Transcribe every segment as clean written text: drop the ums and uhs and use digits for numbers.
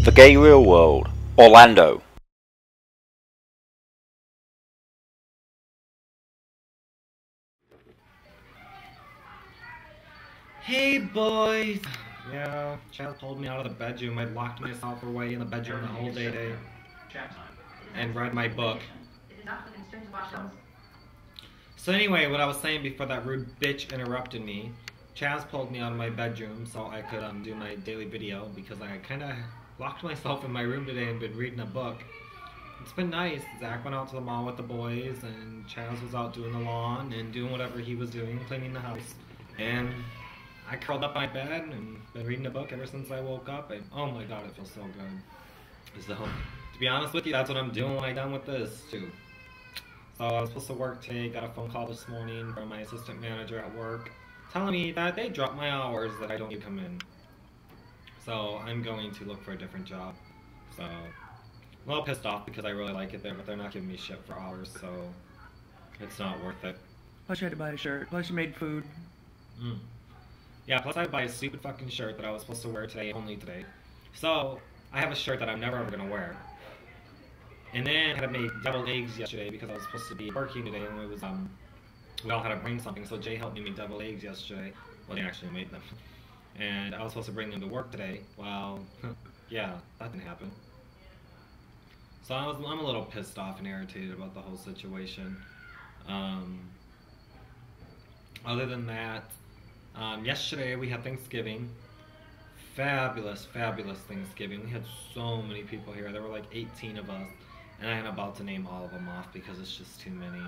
The Gay Real World, Orlando. Hey boys! Yeah, Chad pulled me out of the bedroom. I locked myself away in the bedroom the whole day and read my book. So anyway, what I was saying before that rude bitch interrupted me, Chaz pulled me out of my bedroom so I could do my daily video because I kind of locked myself in my room today and been reading a book. It's been nice. Zach went out to the mall with the boys and Chaz was out doing the lawn and doing whatever he was doing, cleaning the house. And I curled up in my bed and been reading a book ever since I woke up. And oh my god, it feels so good. So, to be honest with you, that's what I'm doing when I'm done with this too. So I was supposed to work today, got a phone call this morning from my assistant manager at work telling me that they dropped my hours, that I don't need to come in. So I'm going to look for a different job. So I'm a little pissed off because I really like it there, but they're not giving me shit for hours, so it's not worth it. Plus you had to buy a shirt, plus you made food. Yeah, plus I had to buy a stupid fucking shirt that I was supposed to wear today, only today. So I have a shirt that I'm never ever gonna wear. And then I had to make deviled eggs yesterday because I was supposed to be working today and it was, we all had to bring something. So Jay helped me make deviled eggs yesterday. Well, they actually made them. And I was supposed to bring them to work today. Well, yeah, that didn't happen. So I'm a little pissed off and irritated about the whole situation. Other than that, yesterday we had Thanksgiving. Fabulous, fabulous Thanksgiving. We had so many people here. There were like 18 of us. And I am about to name all of them off because it's just too many.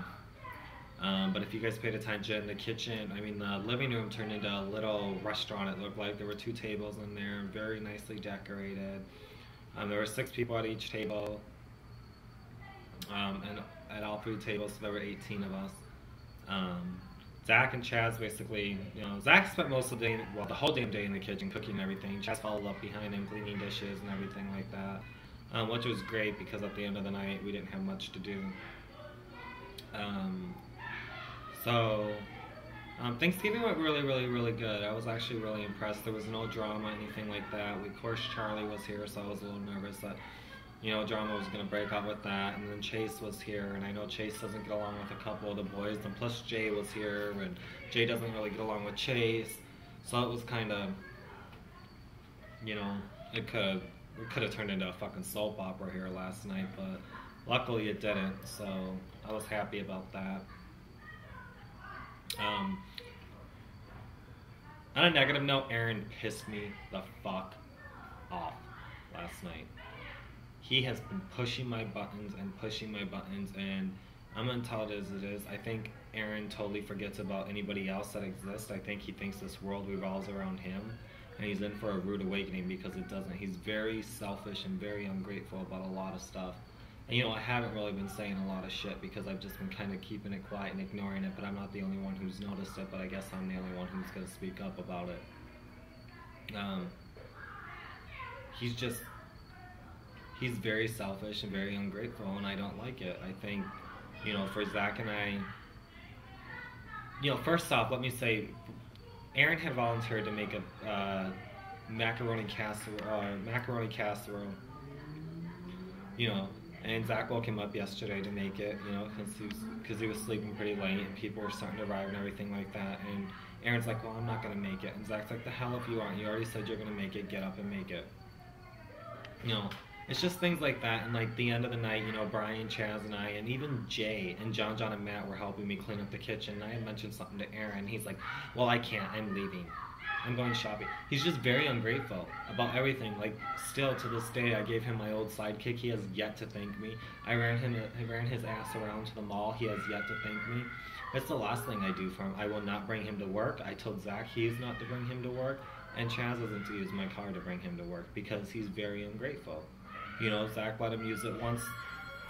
But if you guys paid attention, the kitchen, the living room turned into a little restaurant, it looked like. There were 2 tables in there, very nicely decorated. There were 6 people at each table. And at all 3 tables, so there were 18 of us. Zach and Chaz basically, Zach spent most of the day, well, the whole damn day in the kitchen cooking everything. Chaz followed up behind him, cleaning dishes and everything like that. Which was great because at the end of the night we didn't have much to do. Thanksgiving went really, really, really good. I was actually really impressed. There was no drama, anything like that. Of course, Charlie was here, so I was a little nervous that, drama was going to break up with that. And then Chase was here, and I know Chase doesn't get along with a couple of the boys. And plus Jay was here, and Jay doesn't really get along with Chase. So it was kind of, it could have turned into a fucking soap opera here last night, but luckily it didn't, so I was happy about that. On a negative note, Aaron pissed me the fuck off last night. He has been pushing my buttons, and I'm gonna tell it as it is. I think Aaron totally forgets about anybody else that exists. I think he thinks this world revolves around him. And he's in for a rude awakening because it doesn't. He's very selfish and very ungrateful about a lot of stuff. And I haven't really been saying a lot of shit because I've just been kind of keeping it quiet and ignoring it, but I'm not the only one who's noticed it, but I guess I'm the only one who's going to speak up about it. He's very selfish and very ungrateful, and I don't like it. I think, for Zach and I, first off, let me say, Aaron had volunteered to make a macaroni casserole, and Zach woke him up yesterday to make it, because he was sleeping pretty late and people were starting to arrive and everything like that, and Aaron's like, well, I'm not going to make it, and Zach's like, the hell if you aren't, you already said you're going to make it, get up and make it. It's just things like that, and like the end of the night, Brian, Chaz, and I, and even Jay and John and Matt were helping me clean up the kitchen, and I had mentioned something to Aaron. He's like, well, I can't, I'm leaving. I'm going shopping. He's just very ungrateful about everything. Like, still to this day, I gave him my old sidekick. He has yet to thank me. I ran his ass around to the mall. He has yet to thank me. That's the last thing I do for him. I will not bring him to work. I told Zach he's not to bring him to work, and Chaz isn't to use my car to bring him to work because he's very ungrateful. Zach let him use it once,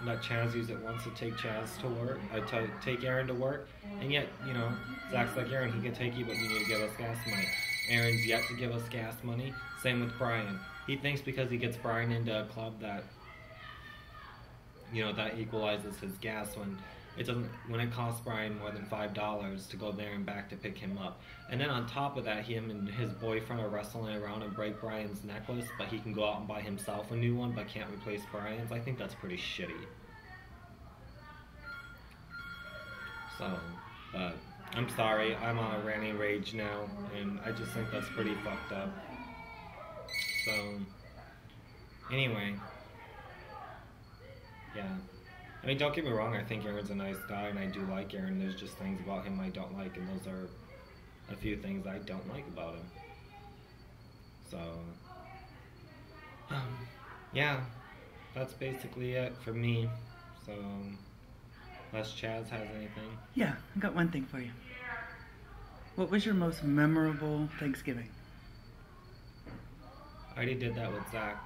let Chaz use it once to take Chaz to work, take Aaron to work, and yet, Zach's like, Aaron, he can take you, but you need to give us gas money. Aaron's yet to give us gas money. Same with Brian. He thinks because he gets Brian into a club that, that equalizes his gas when It doesn't when it costs Brian more than $5 to go there and back to pick him up. And then on top of that, him and his boyfriend are wrestling around and break Brian's necklace, but he can go out and buy himself a new one, but can't replace Brian's. I think that's pretty shitty. So, but I'm sorry, I'm on a ranting rage now, and I just think that's pretty fucked up. So, anyway, yeah. I mean, don't get me wrong, I think Aaron's a nice guy, and I do like Aaron. There's just things about him I don't like, and those are a few things I don't like about him. So, yeah, that's basically it for me. So, unless Chaz has anything. Yeah, I got one thing for you. What was your most memorable Thanksgiving? I already did that with Zach.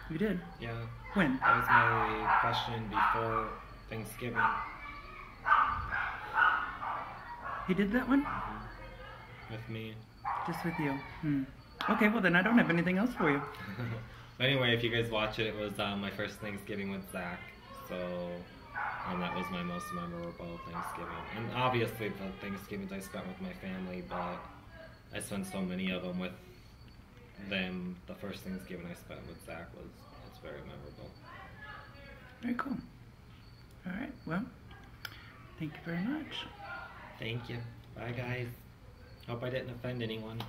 You did? Yeah. When? That was my question before Thanksgiving. He did that one? With me. Just with you. Okay, well then I don't have anything else for you. But anyway, if you guys watch it, it was my first Thanksgiving with Zach. So, that was my most memorable Thanksgiving. And obviously the Thanksgivings I spent with my family, but I spent so many of them with them. The first Thanksgiving I spent with Zach it's very memorable. Very cool. All right, well, thank you very much. Thank you. Bye, guys. Hope I didn't offend anyone.